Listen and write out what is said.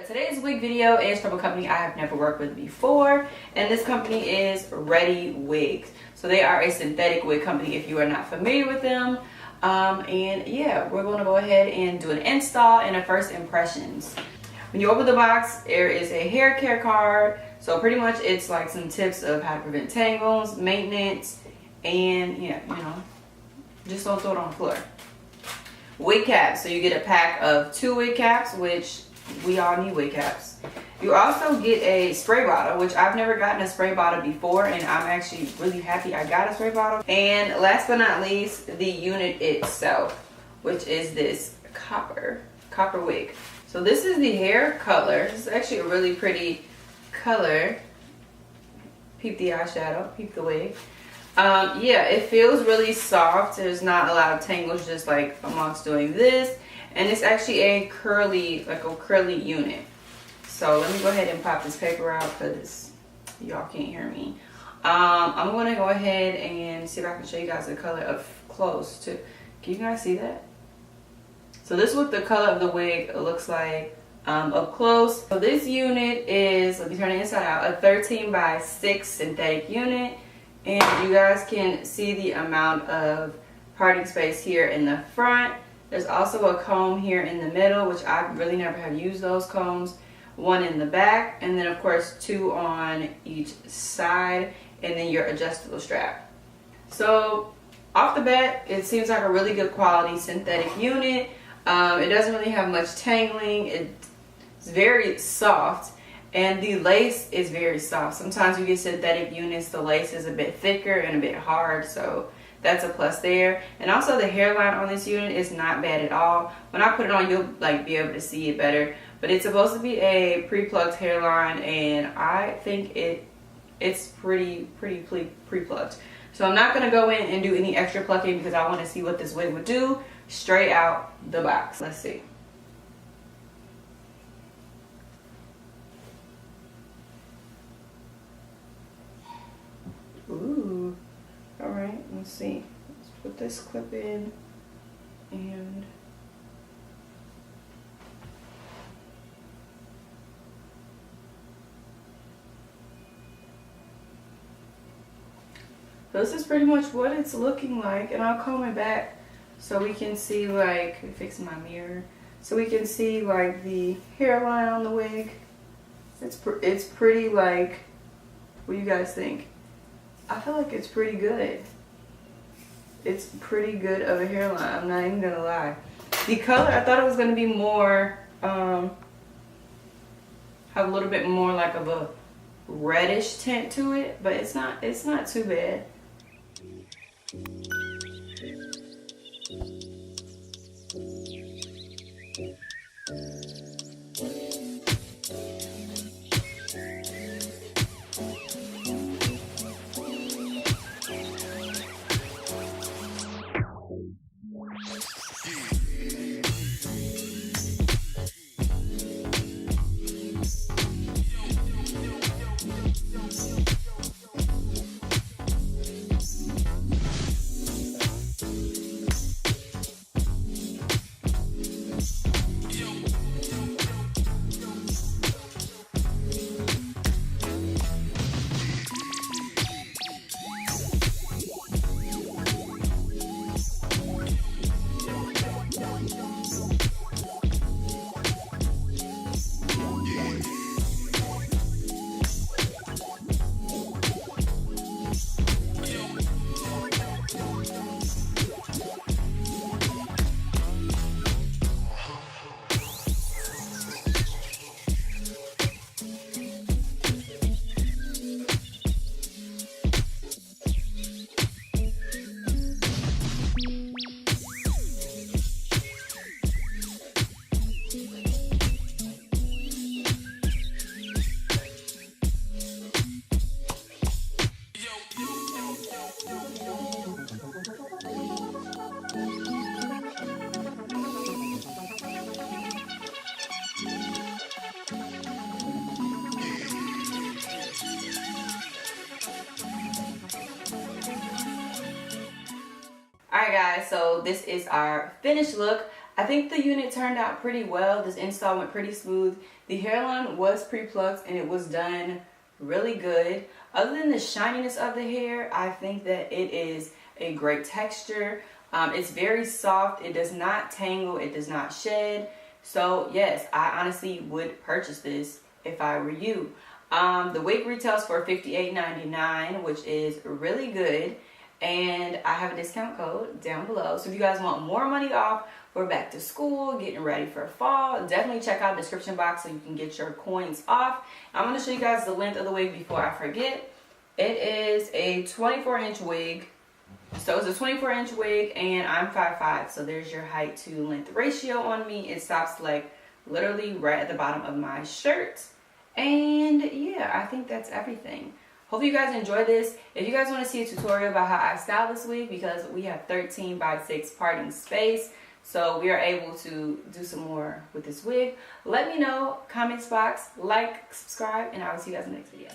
Today's wig video is from a company I have never worked with before, and this company is ReadyWig. So they are a synthetic wig company if you are not familiar with them. And yeah, we're going to go ahead and do an install and a first impressions. When you open the box, there is a hair care card. So pretty much it's like some tips of how to prevent tangles, maintenance, and yeah, you know, just don't throw it on the floor. Wig caps. So you get a pack of 2 wig caps, which we all need wig caps. You also get a spray bottle, which I've never gotten a spray bottle before, and I'm actually really happy I got a spray bottle. And last but not least, the unit itself, which is this copper wig. So this is the hair color. This is actually a really pretty color. Peep the eyeshadow, peep the wig. Yeah, it feels really soft. There's not a lot of tangles, just like amongst doing this. And it's actually a curly unit. So let me go ahead and pop this paper out because y'all can't hear me. I'm gonna go ahead and see if I can show you guys the color up close too. Can you guys see that? So this is what the color of the wig looks like up close. So this unit is, let me turn it inside out, a 13 by 6 synthetic unit. And you guys can see the amount of parting space here in the front. There's also a comb here in the middle, which I really never have used those combs. 1 in the back, and then of course 2 on each side, and then your adjustable strap. So off the bat, it seems like a really good quality synthetic unit. It doesn't really have much tangling. It's very soft, and the lace is very soft. Sometimes you get synthetic units, the lace is a bit thicker and a bit hard, so that's a plus there. And also the hairline on this unit is not bad at all. When I put it on, you'll like be able to see it better. But it's supposed to be a pre-plucked hairline, and I think it's pretty pre-plucked. So I'm not gonna go in and do any extra plucking because I want to see what this wig would do straight out the box. Let's see. Ooh. All right, let's see. Let's put this clip in, and so this is pretty much what it's looking like, and I'll comb it back so we can see, like, fix my mirror, so we can see like the hairline on the wig. It's pretty, like, what do you guys think? I feel like it's pretty good. It's pretty good of a hairline, I'm not even gonna lie. The color, I thought it was gonna be more, have a little bit more like of a reddish tint to it, but it's not too bad. Alright guys, so this is our finished look. I think the unit turned out pretty well. This install went pretty smooth. The hairline was pre-plucked and it was done really good. Other than the shininess of the hair, I think that it is a great texture. It's very soft. It does not tangle. It does not shed. So yes, I honestly would purchase this if I were you. The wig retails for $58.99, which is really good. And I have a discount code down below. So if you guys want more money off for back to school, getting ready for fall, definitely check out the description box so you can get your coins off. I'm going to show you guys the length of the wig before I forget. It is a 24-inch wig. So it's a 24-inch wig and I'm 5'5", so there's your height to length ratio on me. It stops like literally right at the bottom of my shirt. And yeah, I think that's everything. Hope you guys enjoy this. If you guys want to see a tutorial about how I style this wig, because we have 13x6 parting space, so we are able to do some more with this wig, let me know, comments box, like, subscribe, and I will see you guys in the next video.